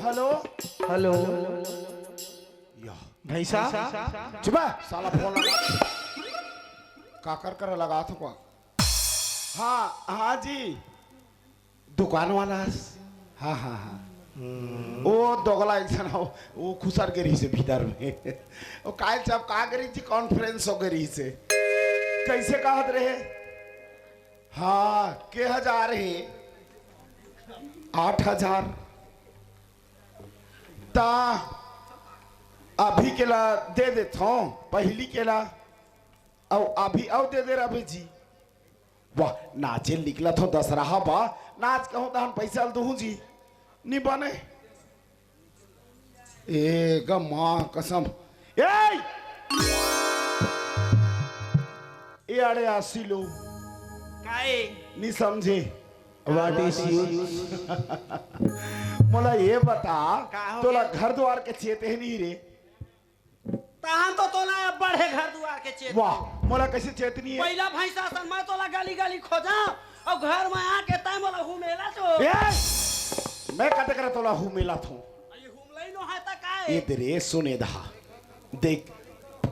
Hello hello भैसा चुपा साला phone लगा का कर लगा था को हाँ हाँ जी दुकान वाला हाँ हाँ हाँ वो दोगला एक जना वो खुसर गरी से भीतर में वो काल जब का गरी थी कॉन्फ्रेंस हो गरी से कैसे कहत रहे हाँ के हजार है 8,000 ता अभी के ला दे देता हूँ पहली के ला और अभी और दे दे रहा जी वाह नाचे निकला तो दसरा बा नाच कहूँ तो हम पैसा दूँ जी नहीं बने ए माँ कसम ये अरे 80 लोग काहे नहीं समझे व्हाट इज मोला ये बता का हो तोला गया? घर द्वार के चेते है नहीं रे तहां तो तोला बढ़े घर दुआर के चेत वाह मोला कैसे चेतनी है पहिला भैंसा सन मैं तोला गली गली खोजा और घर में आके तय मोला घुमेला तो मैं कहते कर तोला हूँ मिला थू ये घुमलई नो है त काहे ये तेरे सुने दहा देख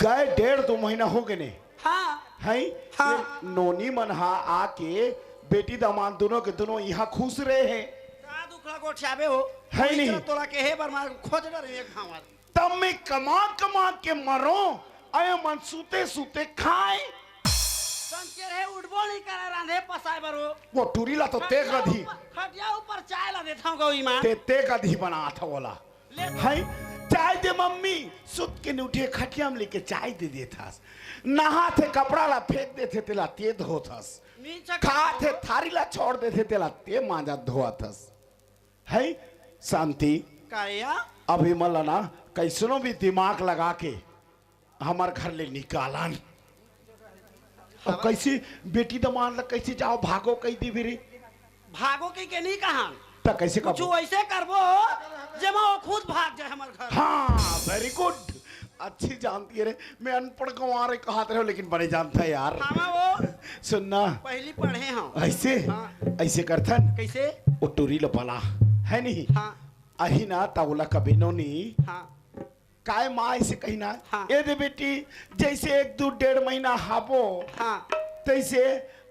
गए 1.5-2 महीना हो गए ने हां है हाँ। नोनी मनहा आके बेटी दामाद दोनों के दोनों यहाँ खुश रहे हैं का दुखला गोठियाबे हो है ओही नहीं। तरह तोला के हे बर मार खोज डरे एक भावर तब मैं कमा कमा के मरो अय मन सूते सूते खाए सन के रहे उठबो नहीं करे रांधे पसाए बरो वो टूरीला तो ते गधी खटिया ऊपर चाय ला देता हूं गई मां ते गधी बना था बोला ले है चाय दे मम्मी सुत के उठे खटिया में लेके चाय दे देथास नहा थे कपड़ा ला फेंक देते तेला ते धोथस नीचे खा थे थारी ला छोड़ देते तेला ते मांजा धोथस है शांति काया अभी मल्ला कैसनो भी दिमाग लगा के हमार घर ले निकालन अब कैसे बेटी दमान ला कैसे जाओ भागो कही दी फिर भागो के नहीं कहां तो कैसे कुछ कब ऐसे करबो जेमा वो खुद भाग जाए हमार घर हाँ वेरी गुड अच्छी जानती है रे मैं अनपढ़ गंवारे कहते रहो लेकिन बड़े जानता है यार हां वो सुनना पहली पढ़े हम ऐसे हाँ। ऐसे करथन कैसे वो टूरी लो पला है नहीं हां अही ना ताउला कभी नो नहीं हां काय माँ ऐसे कही ना हाँ। ए दे बेटी जैसे 1-2-1.5 महीना हाबो हां तैसे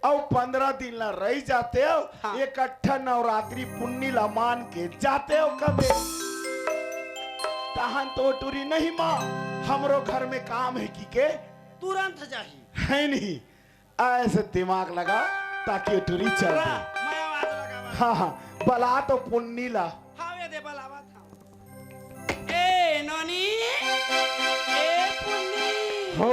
और 15 दिन ला रह जाते हो हाँ। इकट्ठा नवरात्रि पुण्य ला मान के जाते हो कभी तहन तो टूरी नहीं माँ हमरो घर में काम है की के तुरंत जाही है नहीं ऐसे दिमाग लगा ताकि टूरी चल दे मैं आवाज लगावा हाँ हाँ बला तो पुण्य ला हावे दे बलावा था ए नोनी ए पुन्नी हो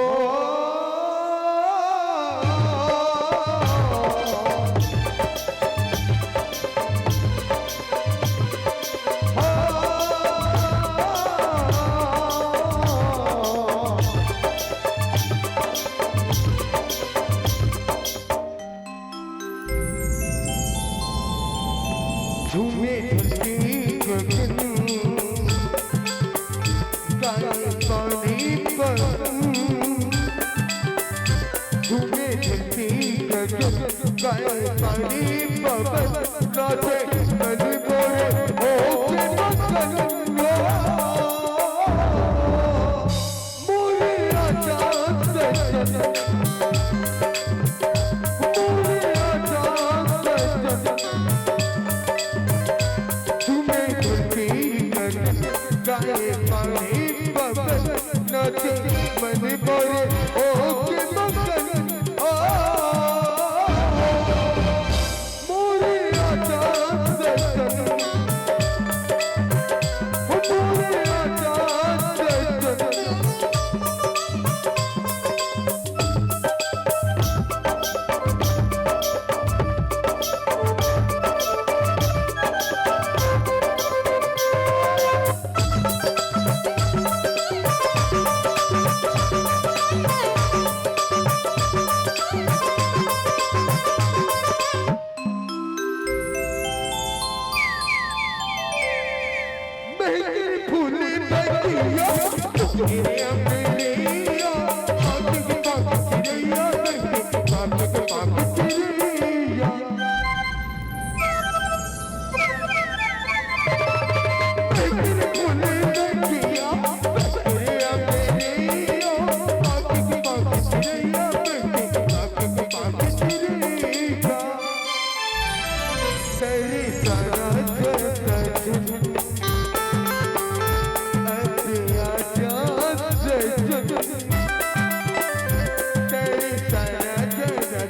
झूमे धरती गगन गाए पानी पवन झूमे धरती गगन गाए पानी पवन नाचे मन मोरे ओके मगन मोरे आजाद सजन मोरे आजाद सजन तुम्हें धरती गगन गाए पानी पवन नाचे मन मोरे ओके मगन मोरे आजाद सजन मोरे आजाद सजन महके फूल बगिया तेरे अंगलिया हाथ के पाप चिड़िया हाथ के पाप चिड़िया सारा सजन अरे आजा सजन तेरी सारा सजन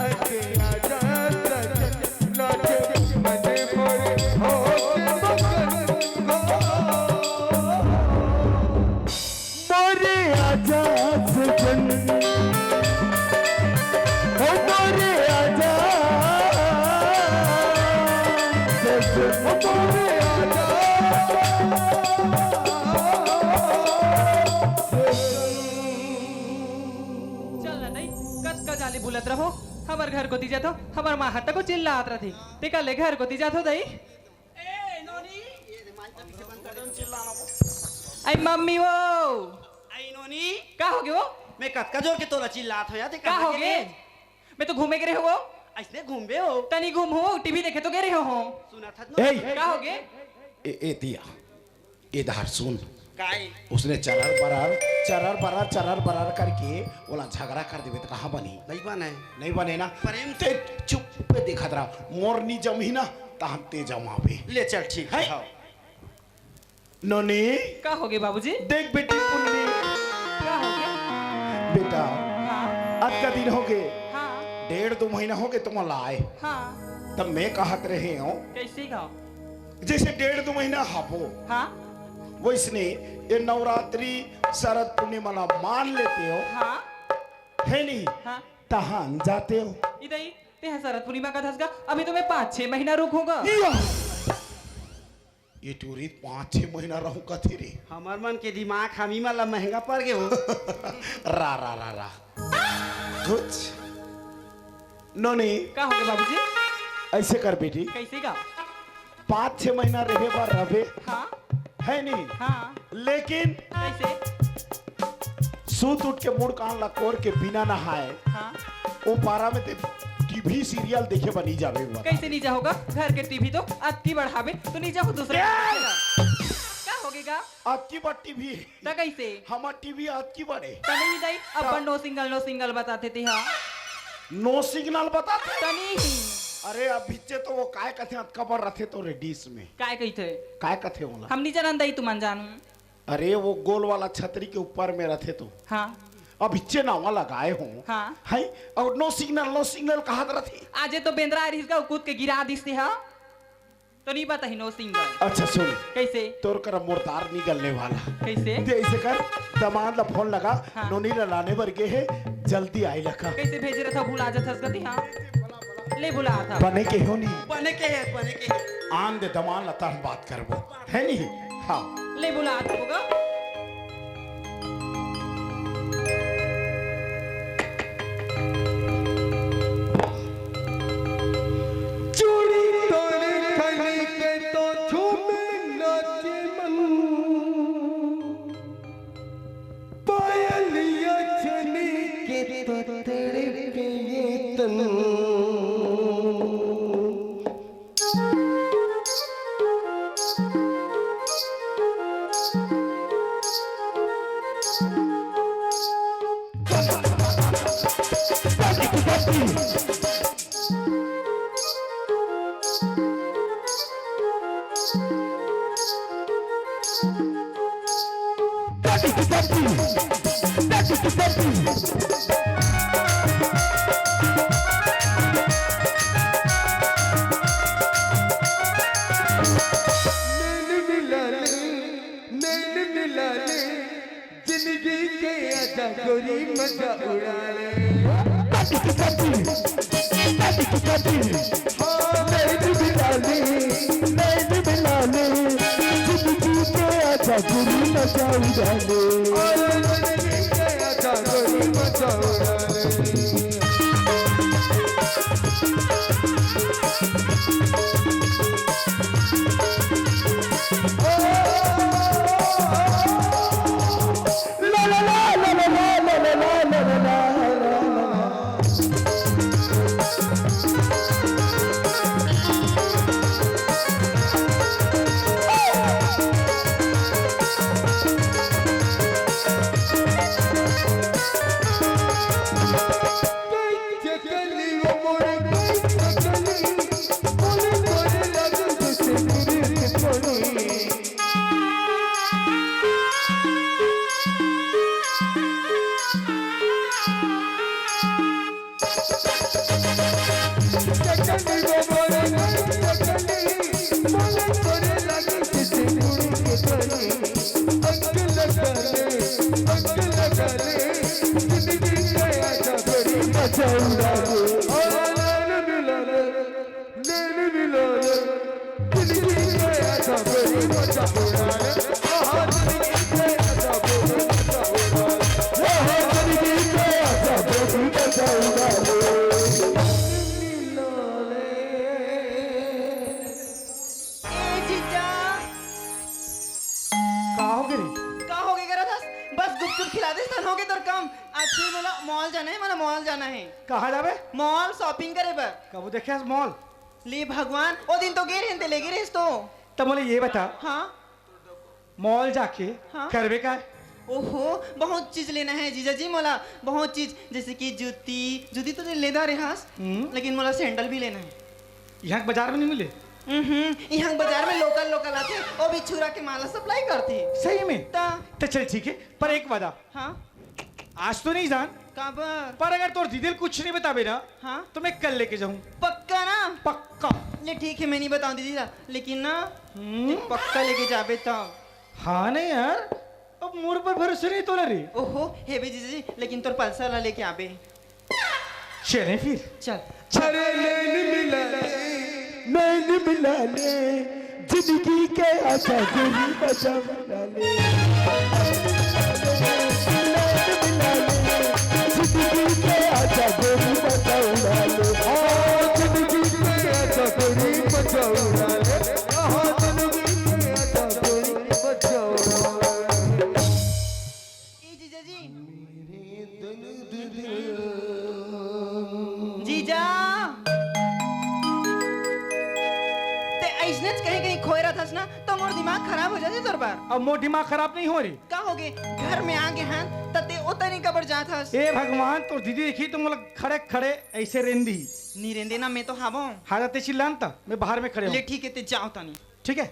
अरे आजा सजन लागे मने मोरे होके बगन मोरे आजा सजन हो मोरे आजा सजन हो मोरे आजा चल ना नहीं कद का जाली बुलत रहो हमार घर को दी जातो हमार माँ हट्टा को चिल्लात रही ते कल घर को दी जातो दई ए नोनी ये माइक पीछे बंद कर दो चिल्लाना वो आई मम्मी वो आई नोनी का हो गए वो मैं कद का जोर के तोला चिल्लात हो यार का हो गए मैं तो घूमे गए हो ऐसे घूमबे हो तनी घूम हो टीवी देखे तो गए रहे हो सुना था ए का हो गए ए दिया इधर सुन काई उसने चरर बरार करके बोला झगड़ा कर देवे तो कहाँ बनी नहीं बना है नहीं बने ना प्रेम ते चुप पे देखा रहा मोरनी जमी ना तहन ते जमा पे ले चल ठीक है हाँ। नोनी का हो गए बाबूजी देख बेटी पुन्नी का हो गए बेटा हाँ आज का दिन हो गए हाँ 1.5-2 महीना हो गए तुम लाए हाँ तब मैं कहत रहे हूँ कैसे का जैसे 1.5-2 महीना हापो हाँ वो इसने ये नवरात्रि शरद पूर्णिमा मान लेते हो हाँ है नहीं हाँ तहां जाते हो इधर ही ते हैं शरद पूर्णिमा का धसका अभी तो मैं 5-6 महीना रुकूंगा ये टूरी 5-6 महीना रहूंगा तेरे हमार मन के दिमाग हमी वाला महंगा पड़ गए हो रा रा रा रा कुछ नोनी का हो गए बाबूजी ऐसे कर बेटी कैसे का 5-6 महीना रहे बार रहे हाँ है नहीं हाँ लेकिन कैसे सूत उठ के मुड़ कान लकोर के बिना नहाए हाँ वो पारा में टीवी सीरियल देखे बनी जावे हुआ कैसे नीचा होगा घर के टीवी तो अति बढ़ावे तो नीचा हो दूसरे क्या होगेगा आपकी बात टीवी तो कैसे हमार टीवी आपकी बड़े तनी ही दई अब नो सिंगल बताते थे हाँ नो सिग्नल बताते तनी ही अरे अब बिच्चे तो वो काय कथे कबर रखे तो रेडिस में काय कही थे काय कथे होला हम नीचा नंदा ही तुम जानू अरे वो गोल वाला छतरी के ऊपर में रखे तो हाँ अब बिच्चे नावा लगाए हो हाँ है और नो सिग्नल कहा रथे आज तो बेंद्रा आ रही इसका कूद के गिरा दी से हाँ तो नहीं पता ही नो सिंगल अच्छा सुन कैसे तोर कर मुर्दार निकलने वाला कैसे दे ऐसे कर दमाद ला फोन लगा हाँ। नोनी ला लाने बर गए है जल्दी आई लखा कैसे भेज रहा था भुला जा थसगती हाँ ले भुला था बने के हो नहीं बने के है आन दे दमान ला तन बात करबो है नहीं हाँ ले भुला था होगा चूड़ी तोड़ खली के तो झूमे नाचे मन पायलिया चली के तो तेरे पिए तन नैन मिला ले जिंदगी के आजा गोरी मजा उड़ा ले हाँ नैन मिला ले जिंदगी के आजा गोरी मजा उड़ा ले जिंदगी के आजा गोरी मजा उड़ा ले आजा गोरी मजा उड़ा ले आहा जिंदगी के आजा गोरी मजा उड़ा ले आहा जिंदगी के आजा गोरी मजा उड़ा ले ए जीजा का हो गया करा था बस गुपचुप खिला दे तन हो गए तोर काम अच्छी मला मॉल जाना है मला मॉल जाना है कहाँ जावे मॉल शॉपिंग करे बर कब देखे मॉल ले भगवान ओ दिन तो गे रहते ले गे रेस तो तब बोले ये बता हाँ मॉल जाके हाँ? करवे का है? ओहो बहुत चीज लेना है जीजा जी मोला बहुत चीज जैसे कि जूती जूती तो लेदा रेहास लेकिन मोला सैंडल भी लेना है यहाँ के बाजार में नहीं मिले यहाँ बाजार में लोकल लोकल आते और भी छुरा के माला सप्लाई करते हैं सही में ता तो चल ठीक है पर एक वादा हाँ आज तो नहीं जान काबर पर अगर तोर दीदी कुछ नहीं बतावे ना हाँ तो मैं कल लेके जाऊँ पक्का ना पक्का ये ठीक है मैं नहीं बताऊं दीदी लेकिन ना पक्का लेके जाबे तब हाँ नहीं यार अब मोर पर भरोसे नहीं तो रे ओहो हे बे जीजा जी लेकिन तोर पल्सर ला लेके आबे चले फिर चल अरे नैन मिला ले जिंदगी के आजा गोरी मजा उड़ा ले नैन मिला ले जिंदगी के आजा गोरी मजा उड़ा ले हाँ जिंदगी के आजा गोरी मजा उड़ा ले हाँ जिंदगी के आजा गोरी मजा उड़ा ले ए जीजा जी जीजा ते ऐसनेच कहीं कहीं खोए रहा था ना तो मोर दिमाग खराब हो जाते तोर बार अब मोर दिमाग खराब नहीं हो रही का हो गए घर में आ गए हैं तते उतनी कबर जात हस ए भगवान तो दीदी देखी तो मतलब खड़े खड़े ऐसे रेंदी नी रेंदे ना मैं तो हाबो हारते चिल्लानता मैं बाहर में खड़े ले हूँ ठीक है ते जाओ तनी ठीक है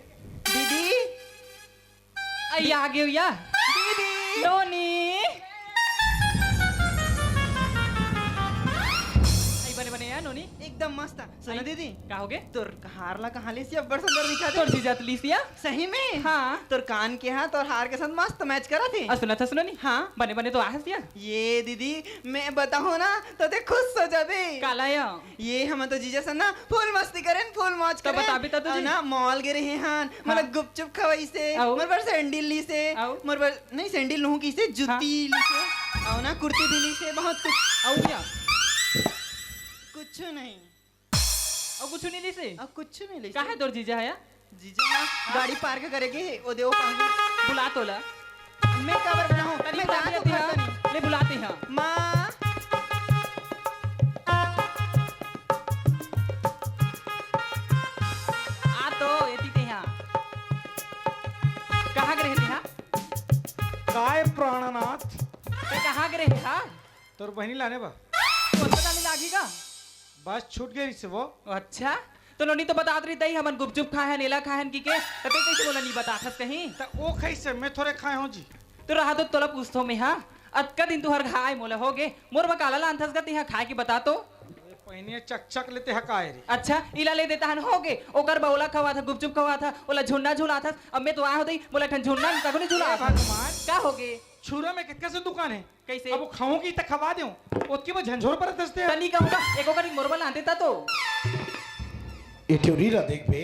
दीदी आई आ गई या दीदी नोनी आई बने बने या नोनी एकदम मस्त सुनो दीदी का हो गए तोर हारला कहाँ ले सिया बड़ सुंदर दिखा तोर दे जीजा लिसिया सही में हाँ तोर कान के हाथ और हार के साथ मस्त मैच करा थे सुना था सुनो नी हाँ बने बने तो आहस दिया ये दीदी मैं बताऊँ ना तो ते खुश हो जाबे काला या ये हम तो जीजा सन ना फुल मस्ती करें फुल मौज तो करें बताबी तो तुझे। ना मॉल गे रहे हैं मतलब गुपचुप खवाई से आउ। मोर पर सैंडल ली से आउ। मोर पर नहीं सैंडल लूं की से जूती ली से और ना कुर्ती भी ली से बहुत कुछ आओ या कुछ नहीं और कुछ नहीं लिसे अब कुछ नहीं ली का है तोर जीजा है या जीजा ना गाड़ी पार्क करेगे ओ देओ पाऊंगी बुला तोला मैं कवर बनाऊं तनी मैं बुला जान तो दिया खाता नहीं ले बुलाते हैं माँ आ तो एती ते यहाँ कहाँ गए रहते हैं काय प्राणनाथ ते कहाँ गए रहे हाँ तोर बहनी लाने बा अस्पताल में लागेगा बस छूट गई से वो अच्छा तो नोनी तो बता रही दई हमन गुपचुप खाए हैं नीला खाए हैं की के तते कैसे बोला नहीं बता थस कहीं तो वो कैसे मैं थोड़े खाए हूँ जी तो रहा तो तोला पूछतो में हाँ अतका दिन तू हर खाए मोला हो गए मोर बकाला लान थस का खाए की बता तो पहने चक चक लेते हकाए रे अच्छा इला ले देता हन हो गए ओकर बौला खवा था गुपचुप खवा था ओला झुन्ना झुला था अब मैं तो आया होती बोला ठन झुन्ना तको नहीं झुला भगवान का हो गए छुरा में कितने से दुकान है कैसे अब वो खाऊं की तक खवा दूं उसके वो झंझोर पर दसते हैं तनी कहूंगा एक ओकर मोरबल आते ता तो इट्योरी रा देख बे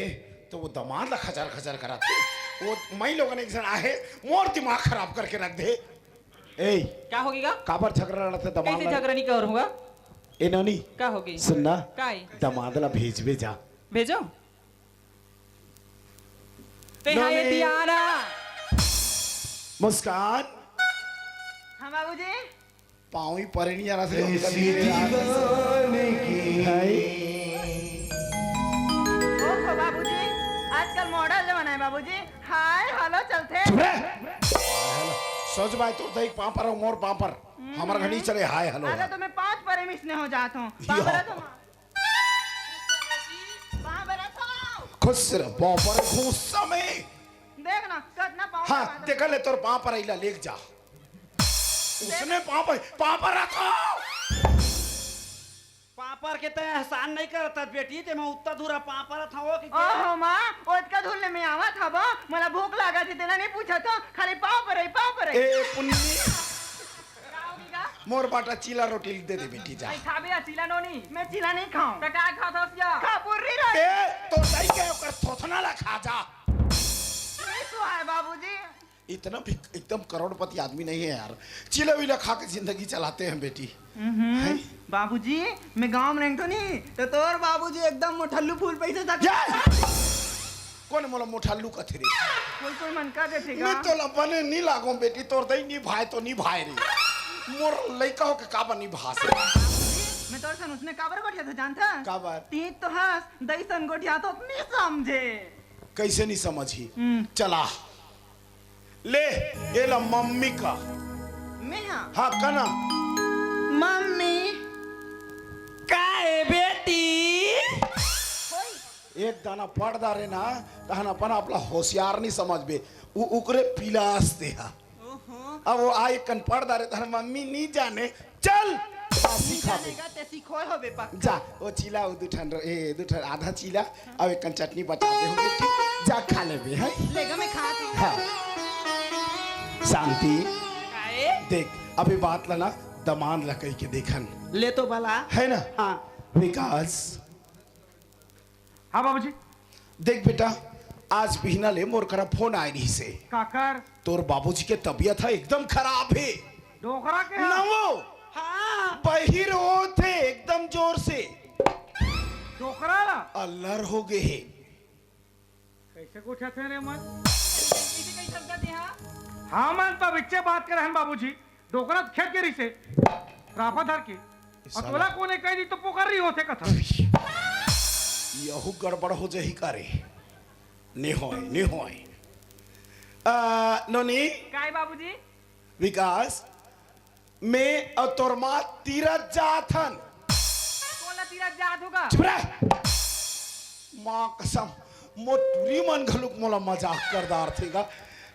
तो वो दामाद ला खचार खचार कराते वो मई लोगों ने एक जन आहे मोर दिमाग खराब करके रख दे ए का होगीगा काबर झगड़ा लड़ते दामाद कैसे झगड़ा नहीं कर होगा ए नोनी का होगी सुनना काय दामाद ला भेज बे जा भेजो ते नोनी। हाय दियाना मुस्कान हाँ बाबूजी पाँव ही परे नहीं जाना से ओहो बाबूजी आजकल मॉडल जमाना है बाबूजी हाय हेलो चलते सोच भाई तो दही पाँव पर मोर पाँव पर हमारा घड़ी चले हाय हेलो अगर तो मैं 5 परे मिसने हो जाता हूँ यो। खुश रह पाँव पर गुस्सा में देख ना कितना पाँव हाँ देखा ले तोर पाँव पर इला लेक जा उसने पाँव पर रखो पापर के ते एहसान नहीं करता बेटी ते मैं उत्ता दूरा पापर था वो कि ओहो माँ ओतका धुलने में आवा था वो मला भूख लगा थी तेला नहीं पूछा तो खाली पाव पर ए पुन्नी मोर बाटा चीला रोटी दे दे बेटी जा खा भी चिला नोनी मैं चिला नहीं खाऊं का खाता सिया खा पुर्री रे ए तो सही के ओकर थोथना ला खा जा इतना भी एकदम करोड़पति आदमी नहीं है यार, चिला विला खा के जिंदगी चलाते हैं बेटी। हैं? बाबूजी मैं गांव में रहता नहीं तो तोर बाबूजी एकदम मोठल्लू फूल पैसे था या! कौन मोला मोठालू का थे रे? कोई कोई मन का देखेगा मैं तो लपने नहीं लागो बेटी, तोर दई नहीं भाई तो नहीं भाई रे, मोर लइका हो के का बनी भाषे। मैं तोर सन उसने काबर गोठिया था जानता काबर? ती तो हंस दई सन गोठिया तो नहीं समझे। कैसे नहीं समझी? चला ले ये ला मम्मी का। मैं हाँ कना मम्मी काय बेटी एक दाना पड़दा रे ना तहन अपन अपना होशियार नहीं समझ बे, उ उकरे पिलास दे हा। अब वो आए कन पड़दा रे तहन मम्मी नहीं जाने, चल सीखा बे ते सीखो हो बे पक जा वो चिला उ दुठन आधा चिला अब एक कन चटनी बचा दे हो बेटी, जा खा ले बे है। लेगा मैं खा के हाँ शांति काय देख अभी बात ला ना दमान ला कही के देखन ले तो भला है ना। हाँ विकास हाँ बाबूजी देख बेटा आज बिहना ले मोर करा फोन आए रही से काकर तोर बाबूजी के तबीयत है एकदम खराब है डोकरा के ना वो हाँ बहिर हो थे एकदम जोर से डोकरा ला अल्लर हो गए है। कैसे कुछ थे रे मन इसे कहीं समझा दे हाँ हाँ मन तो बिच्चे बात कर हैं बाबूजी डोकरा खेत के रिसे राफा धर के और तोला कोने कह दी तो पोकर रही होते कथा यहू गड़बड़ हो जाही करे नहीं होय नोनी काय बाबूजी विकास मैं और तोर माँ तीरथ जाथन। कोला तीरा जात होगा चुप रह माँ कसम मोटूरी मन घलुक मोला मजाक करदार थेगा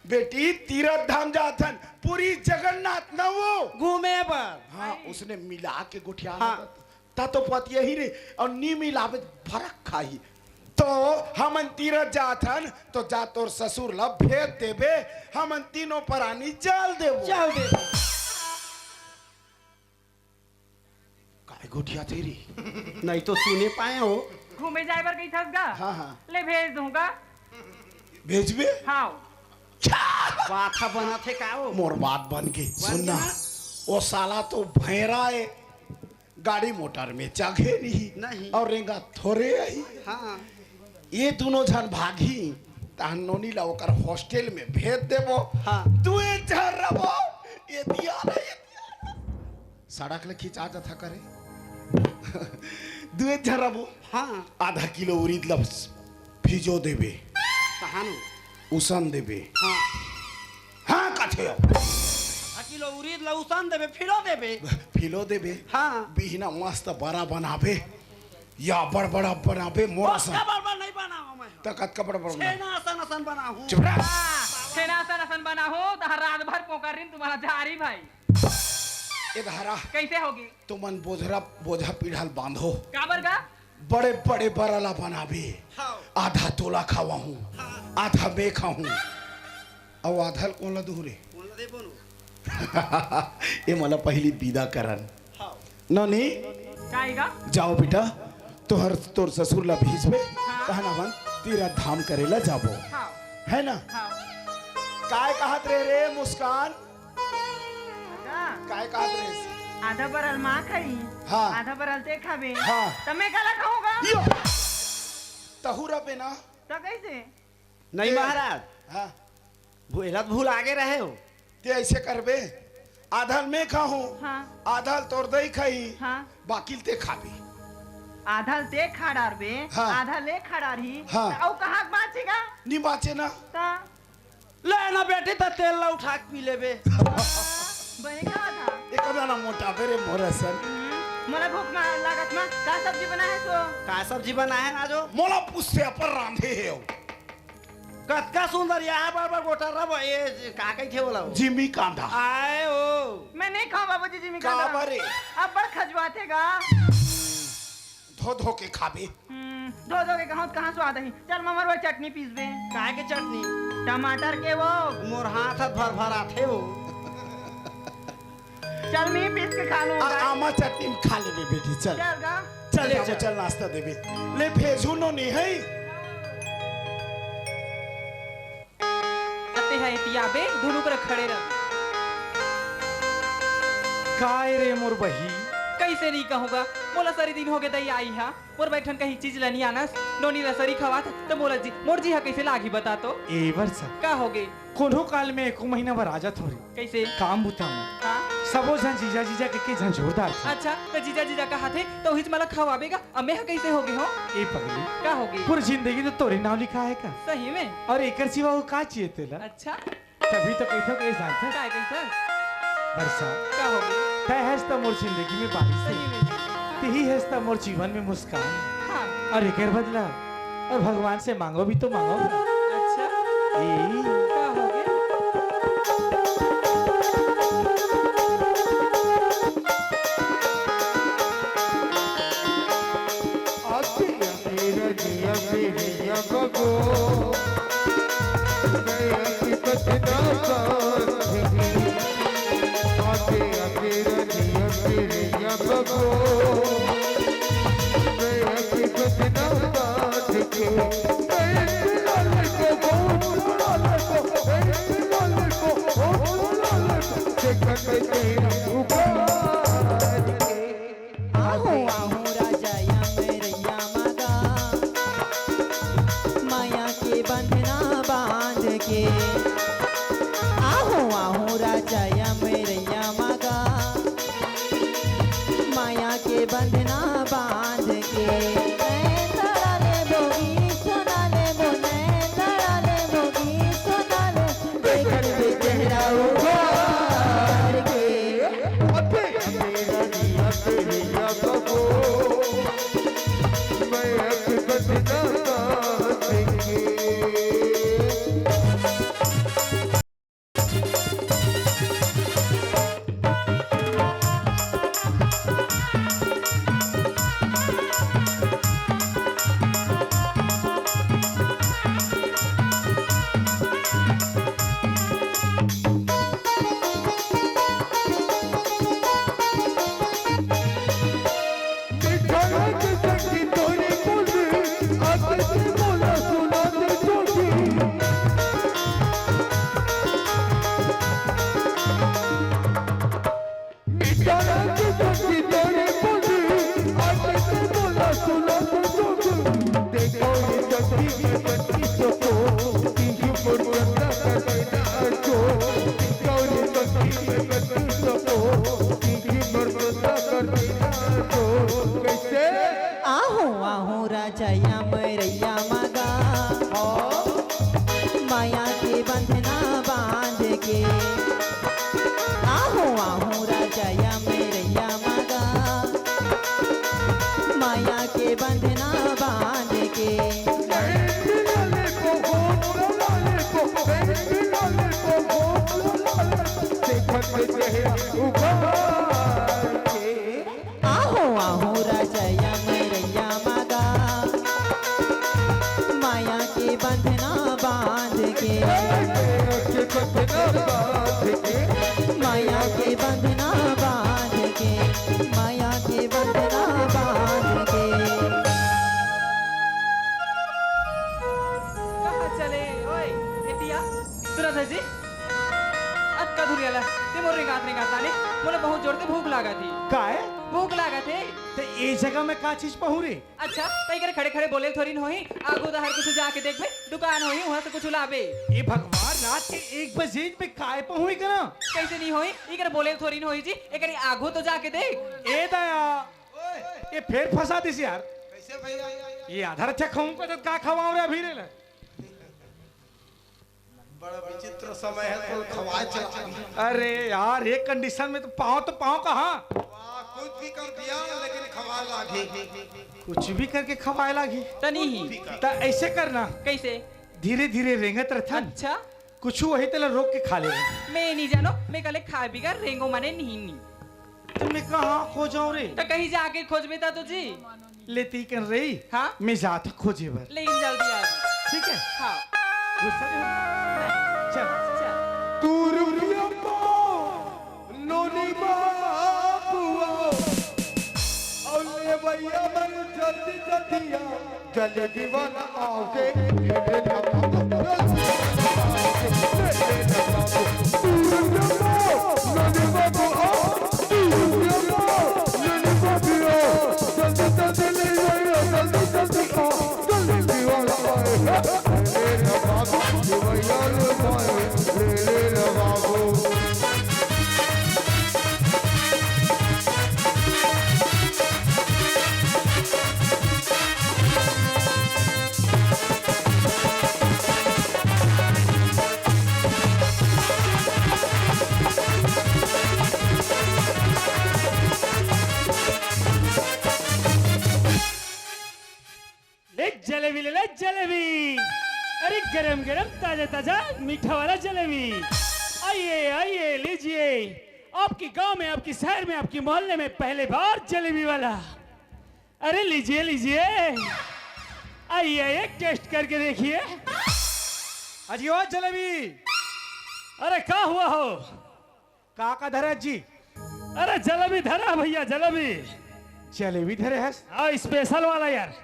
बेटी तीरथ धाम जाथन पूरी जगन्नाथ न वो घूमे पर हाँ उसने मिला के गुठिया ता तो पति यही रे और नी मिलावे फरक खाई तो हमन तीरथ जाथन तो जा तोर ससुर ला भेज देबे हमन तीनों परानी जल देबो चल दे काय गुठिया तेरी नहीं तो सुने पाए हो घूमे जाए पर कहीं थस गा हाँ हाँ ले भेज दूंगा भेजबे हाँ बाथा बना थे का वो मोर बात बन गई सुनना वो साला तो भैरा है गाड़ी मोटर में चघे नहीं और रेंगा थोड़े आई हाँ ये दोनों जन भागी तहन नोनी ला ओकर हॉस्टल में भेज देबो। हाँ दुए जन रबो ये दिया रे सड़क ले खिंचा था करे दुए जन रबो हाँ आधा किलो उड़ीद ला भिजो देबे कहानु उसन देबे हाँ हाँ कथे किलो उरीद लउसन देबे फिरो देबे फिलो देबे हाँ बिहना मस्त बड़ा बनाबे या बड़ा बनाबे मोरा बस का बड़बड़ नहीं बनाओ मैं तकत का बड़ा छेना आसन आसन बनाऊं चुप रह सेना सन बना हो तो हर रात भर पोकरिन तुम्हारा जारी भाई ए धारा कैसे होगी तुमन बोझा पीढ़ाल बांधो काबर का बड़े बड़े बरला बनाबे हाँ आधा तोला खावा हूँ आधा मैं खाऊं और आधा कौन ला दूरे बोल दे बोलो ये मला पहली विदा करन हाँ ननी काईगा जाओ बेटा तोर ससुर ला भेजबे कहना मन तीरथ धाम करेला जाबो हाँ है ना। हाँ काय कहत रे मुस्कान हाँ, काय कहत रे आधा बरल माँ खाई हाँ। आधा बरल ते खाबे हाँ। तो मैं काला खाऊंगा यो तहुरा पे ना तो कैसे नहीं महाराज हाँ भूलत भूल आगे रहे हो ते ऐसे करबे आधा मैं खाऊं हाँ आधा तोर दही खाई हाँ बाकी ते खाबे आधा ते खाड़ार बे हाँ। आधा ले खाड़ार ही हाँ। औ कहाँ बाचेगा नहीं बाचे ना ता ले ना बेटी तो तेल ला उठा के पी लेबे बने कहाँ था एक दाना मोटा बेरे मोरसन मला भूख ना लागत ना का सब्जी बना है तो का सब्जी बना है आजो मोला पुस्ते पर रांधे है कतका सुंदर यहाँ पर गोटा रब ये का कही थे बोला जिमी कांधा आए ओ मैं नहीं खाऊं बाबूजी जी में का बरे अब बड़ खजवातेगा धो के खाबे धो के कहाँ स्वाद है चल ममर वो चटनी पीस बे काय के चटनी टमाटर के वो मोर हाथ भर भर आथे वो चल मैं पीस के खा लूंगा आमा चटनी खा ले बेटी चल चल गा चल चल नाश्ता देबे ले भेजू नो नहीं है अते है एतिया बे दोनों कर खड़े रह। काय रे मोर बही कैसे नहीं कहूँगा मोला सारी दिन हो गए दई आई हा मोर बैठन कहीं चीज लनी आनस नोनी रसरी खवात तो मोर जी हा कैसे लागी बता तो ए वर्षा का हो गए कोनो काल में एको महीना भर आजा थोड़ी कैसे काम बुताना हाँ सबो झन जीजा जीजा के झंझोरदार था। अच्छा तो जीजा जीजा कहा थे तो हिच मला खवाबेगा अब मैं कैसे हो गई हो ए पगली का हो गई पूरी जिंदगी तो तोरे नाम लिखा है का सही में और एकर सिवा वो का चाहिए तेला अच्छा तभी तो कैथो के जानता का कैसा वर्षा का हो गई तय हैस तो मोर जिंदगी में बारिश सही है में तेही हैस तो मोर जीवन में मुस्कान हाँ और एकर बदला और भगवान से मांगो भी तो मांगो अच्छा ए का हो गया आहो आहो राजा या मेरैया मगा माया के बंधना बांध के आहो आहो राजा या मेरैया मगा माया के बंधना बांध के नैन लड़ा ले बोगी सोना ले बो नैन लड़ा ले बोगी सोना ले देखन भी चेहरा उभार के आहो आहो राजा या मैरैया मगा माया के बंधना बांध के आहो आहो राजा या मैरैया मगा माया के बंधना बांध के आहो आहो राजा या मैरैया मगा माया के बंधना बांध के माया के बंधना बांध के माया के बंधना बांध के कहाँ चले ओए एतिया तुरंत है जी अक्का धुरियाला ते मोर रिंगात लाने मोला बहुत जोर से भूख लागा थी काय भूख लागा थे ते ए जगह में का चीज पहुरे अच्छा तई करे खड़े खड़े बोले थोड़ी न होई आगो दहर कुछ जाके देख बे दुकान होई वहां से कुछ लाबे ए भगवान रात के 1 बजे में काय पहुई कना कैसे नहीं होई ई करे बोले थोड़ी न होई जी एकरी आगो तो जाके देख ए दया ये फिर फंसा दिस यार कैसे भैया ये आधार अच्छा खाऊं को तो का खवाओ रे अभी रे बड़ा विचित्र समय है तो खवाए चला अरे यार एक कंडीशन में तो पाँव कहाँ कुछ भी कर दिया लेकिन खवा लागी कुछ भी करके खवाए लागी तनी ही ता ऐसे करना कैसे धीरे धीरे रेंगत रहता अच्छा कुछ वही तेला रोक के खा ले मैं नहीं जानो मैं कल खा बिगा रेंगो माने नहीं तुम्हें कहाँ खो जाऊं रे तो कहीं जाके खोजबे ता तुझी लेती कर रही हाँ मैं जाता खोजे बर लेकिन जल्दी आ ठीक है हाँ गुस्सा नहीं होना। चल चल तू रुकिया नोनी बाबुआ औले भैया मन जल्दी जल्दिया जल दीवाना आओगे अरे गरम गरम ताजा ताजा मीठा वाला जलेबी। आइए आइए लीजिए। आपके गांव में, आपके शहर में, आपके मोहल्ले में पहले बार जलेबी वाला। अरे लीजिए लीजिए, आइए एक टेस्ट करके देखिए। अजी ओ जलेबी अरे क्या हुआ हो? काका धरे जी। अरे जलेबी धरा भैया, जलेबी। जलेबी धरे है हाँ स्पेशल वाला यार।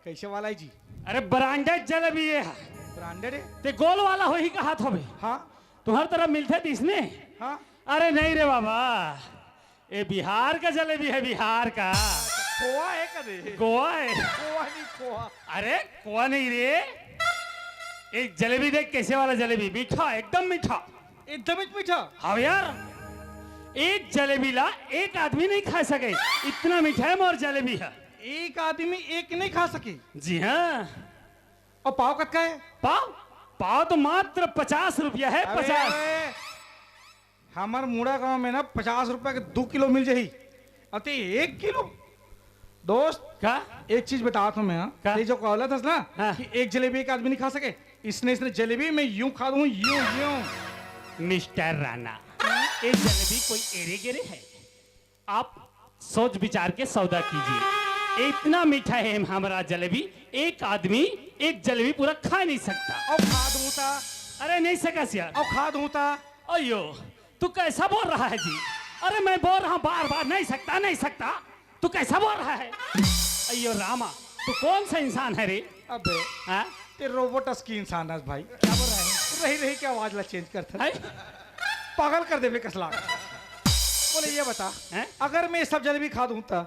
कैसे वाला है जी? अरे ब्रांडेड जलेबी है। ब्रांडेड है? ते गोल वाला हो ही कहा था भाई। हाँ तुम्हारी तरफ मिलते थे इसने? हाँ। अरे नहीं रे बाबा, ये बिहार का जलेबी है, बिहार का। खोआ है कदे? गोवा है। खोआ नहीं, खोआ। अरे गोवा नहीं रे, एक जलेबी देख कैसे वाला जलेबी, मीठा एकदम मीठा। एकदम ही मीठा। हाँ यार, एक जलेबी ला एक आदमी नहीं खा सके, इतना मीठा है मोर जलेबी है। एक आदमी एक नहीं खा सके? जी हाँ। और पाव कत का है? पाव पाव तो मात्र 50 रुपया है। 50। हमार मुड़ा गांव में ना 50 रुपए के 2 किलो मिल जाही, अते 1 किलो। दोस्त क्या? एक चीज बता था मैं, क्या? ये जो कहला था ना हाँ। कि एक जलेबी एक आदमी नहीं खा सके, इसने जलेबी मैं यूं खा दूं, यूं यूं। मिस्टर राणा, ये जलेबी कोई एरे गिरे है? आप सोच विचार के सौदा कीजिए। इतना मीठा है हमारा जलेबी, एक आदमी एक जलेबी पूरा खा नहीं सकता। और खा दूं ता? अरे नहीं सका यार। और खा दूं ता? अयो तू कैसा बोल रहा है जी? अरे मैं बोल रहा हूँ बार बार, नहीं सकता नहीं सकता, तू कैसा बोल रहा है? अयो रामा, तू कौन सा इंसान है रे? अबे हाँ? ते रोबोटस की इंसान है भाई। क्या बोल रहा है? रही रही के आवाज ला चेंज करता है, पागल कर देवे कसला। बोले ये बता, हैं? अगर मैं ये सब जलेबी खा दूं ता?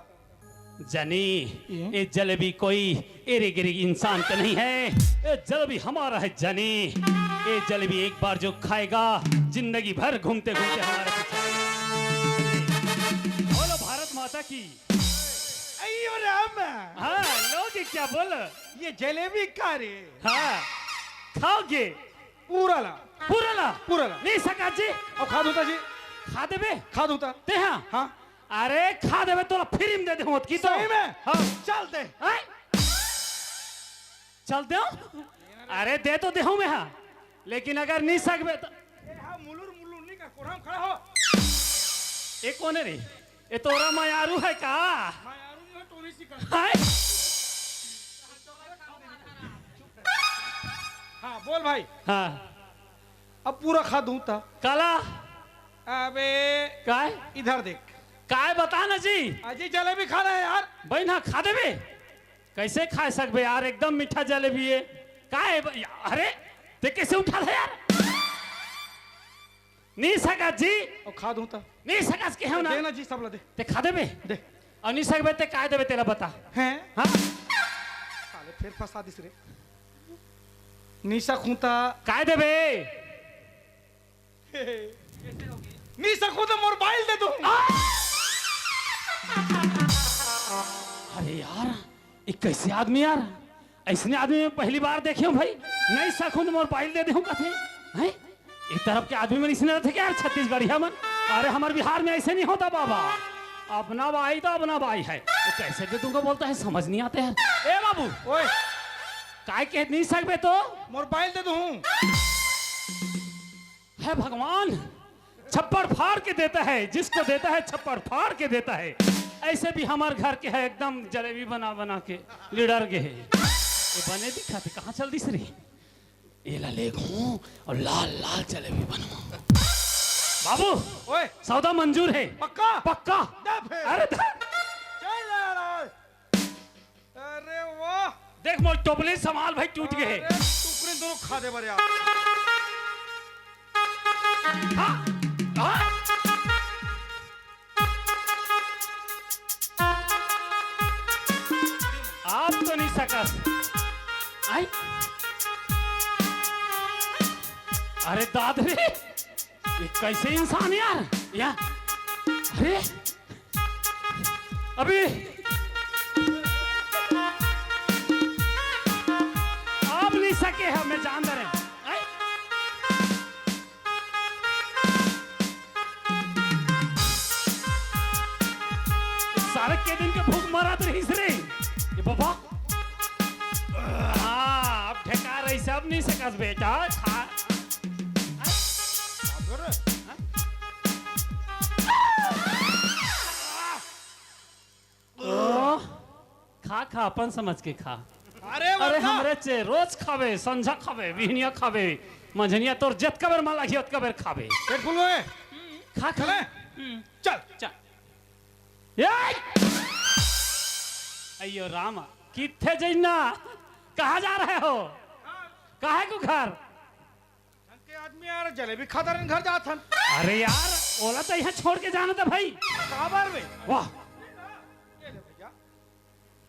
जानी, ये जलेबी कोई एरे गिरे इंसान का नहीं है, ये जलेबी हमारा है जानी। ये जलेबी एक बार जो खाएगा जिंदगी भर घूमते घूमते हमारे पीछे आएगा। बोलो भारत माता की। अयो राम। हाँ लोग क्या बोलो? ये जलेबी खा रे? हाँ खाओगे? पूरा ला। पूरा ला? पूरा ला। नहीं सका जी। और खा दूं ता जी? खा देबे? खा दूं ता? ते हाँ हाँ। अरे खा देबे तो फ्री में दे दे होत की तो। सही में? हाँ चल दे। हैं? चल दे। अरे दे तो दे हूं मैं, हाँ लेकिन अगर नहीं सकबे तो। हाँ मुलुर मुलुर नहीं का कोराम खड़ा हो। ये कौन है रे? ये तोरा मायारू है का? मायारू नहीं हो, टोनी सी कर। हाय? हाँ बोल भाई। हाँ अब पूरा खा दूं ता? काला अबे काय इधर देख। काय बता ना जी। अजी जलेबी खा रहे हैं यार। भाई ना खा देबे? कैसे खा सकबे यार, एकदम मीठा जलेबी है। काय अरे ते कैसे उठा रहा यार? नहीं सका जी। और खा दूं ता? नहीं सका के हो ना। दे ना जी, सब ला दे। ते खा देबे? दे। और नहीं सकबे ते काय देबे तेरा बता। हैं? हाँ साले फिर फंसा दिस रे। निशा खूंता? काय देबे? निशा खूंता मोबाइल दे दूं। अरे यार ये कैसे आदमी यार, ऐसने आदमी में पहली बार देखे हूँ भाई। नहीं सकूं तो मोबाइल दे दूं कथे हैं? एक तरफ के आदमी में इसने रहते क्या यार, छत्तीसगढ़ी है मन। अरे हमारे बिहार में ऐसे नहीं होता बाबा, अपना भाई तो अपना भाई है, तो कैसे दे तुमको बोलता है, समझ नहीं आता यार। ए बाबू ओए काय कह नहीं सकबे तो? मोबाइल दे दूं। है भगवान, छप्पड़ फाड़ के देता है, जिसको देता है छप्पड़ फाड़ के देता है। ऐसे भी हमारे घर के है एकदम जलेबी बना बना के लीडर के है। ये बने दिखाते कहाँ चल दिस रे? ये ला ले घूं और लाल लाल जलेबी बनवा। बाबू ओए सौदा मंजूर है? पक्का? पक्का। दे फिर। अरे चल यार। अरे वाह, देख मोर टोपली संभाल भाई, टूट गए। अरे टुकड़े दोनों खा दे बरे यार। हाँ, हाँ। आप तो नहीं सकस। आई अरे दाद रे, ये कैसे इंसान यार या? अरे अभी आप नहीं सके हमें जान दे रहे। सारे के दिन के भूख मरा तो रही रे ये बाबा। हाँ अब ठेका रही सब नहीं सकस बेटा खा ओ, खा खा अपन समझ के खा अरे अरे हमरे चे रोज खावे संझा खावे बिहनिया खावे मंझनिया तोर जत कबर माला घी उत कबर खावे पेट फुल हुए खा खा चल चल ये अयो राम किथे जइना कहाँ जा रहे हो काहे को घर के आदमी यार जलेबी खाता रहन घर जात हन अरे यार ओला तो यहाँ छोड़ के जाना था भाई काबर में वाह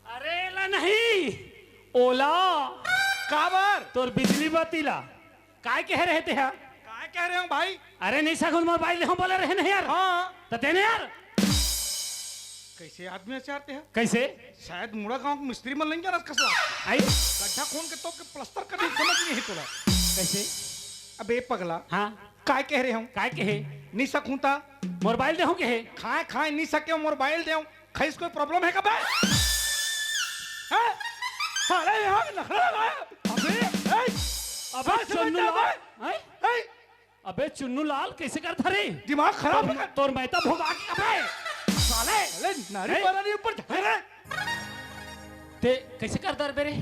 अरे ला नहीं ओला काबर तोर बिजली बत्तीला काय कह रहे थे यार काय कह रहे हो भाई अरे नहीं सकुन मोबाइल हम बोले रहे नहीं यार हाँ तो तेने यार कैसे आदमी ऐसे आते हैं कैसे शायद मुड़ा गांव के मिस्त्री मन लेंगे कसला आई गड्ढा खोन के तो के प्लास्टर करने की समझ नहीं है तोला कैसे अबे पगला हाँ काय कह रहे हो काय कहे नहीं सकूंता मोबाइल दे हो कहे खाए खाए नहीं सके मोबाइल दे खाई कोई प्रॉब्लम है कब हैं साले यहाँ नखरा लगाया अबे चुन्नू लाल हैं? अबे चुन्नू लाल कैसे करता रे दिमाग खराब है तोर मैं तो भोगा के अबे साले अरे नारी पारानी ऊपर झगड़ा ते कैसे करता रे बेरे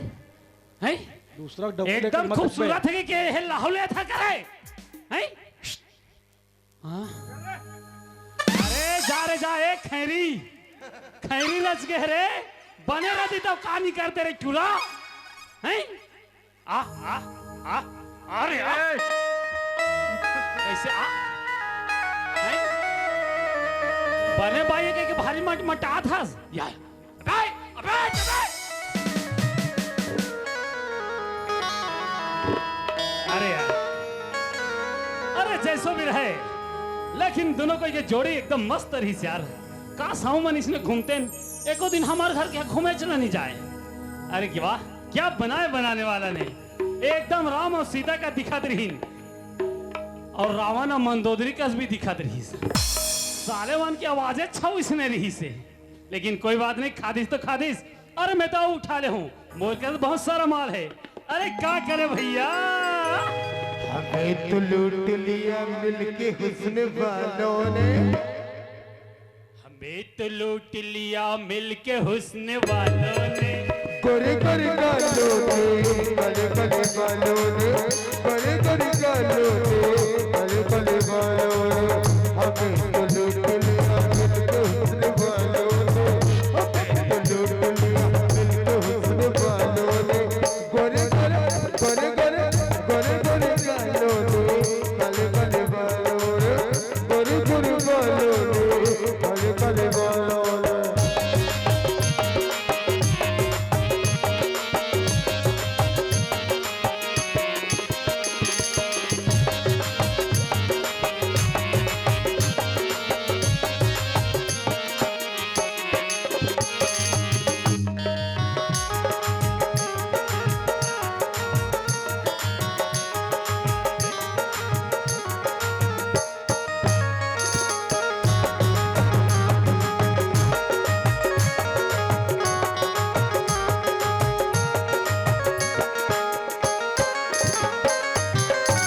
हैं दूसरा एकदम खूबसूरत है कि हे लाहौले था करे हैं हाँ? अरे जा रे जा एक खैरी खैरी नच गए रे बने रहती तो का नहीं करते रे चूल्हा हैं आ आ आ अरे आ कैसे आ हैं बने भाई के भारी मटा था यार अबे अबे अबे अरे यार अरे जैसो भी रहे लेकिन दोनों को ये जोड़ी एकदम मस्त रही यार का साऊ मन इसने घूमते एको दिन हमारे घर के घूमे चला नहीं जाए अरे क्या बनाए बनाने वाला ने एकदम राम और सीता का दिखात रही और रावण और मंदोदरी का भी दिखात रही साले वन की आवाजें छाऊ इसने रही से लेकिन कोई बात नहीं खादिश तो खादिश अरे मैं तो उठा ले हूँ बोल के तो बहुत सारा माल है अरे क्या करे भैया हमें तो लूट लिया मिलके हुस्न वालों ने हमें तो लूट लिया मिलके हुस्न वालों ने गोरे गोरे गालों ने बड़े बड़े बालों ने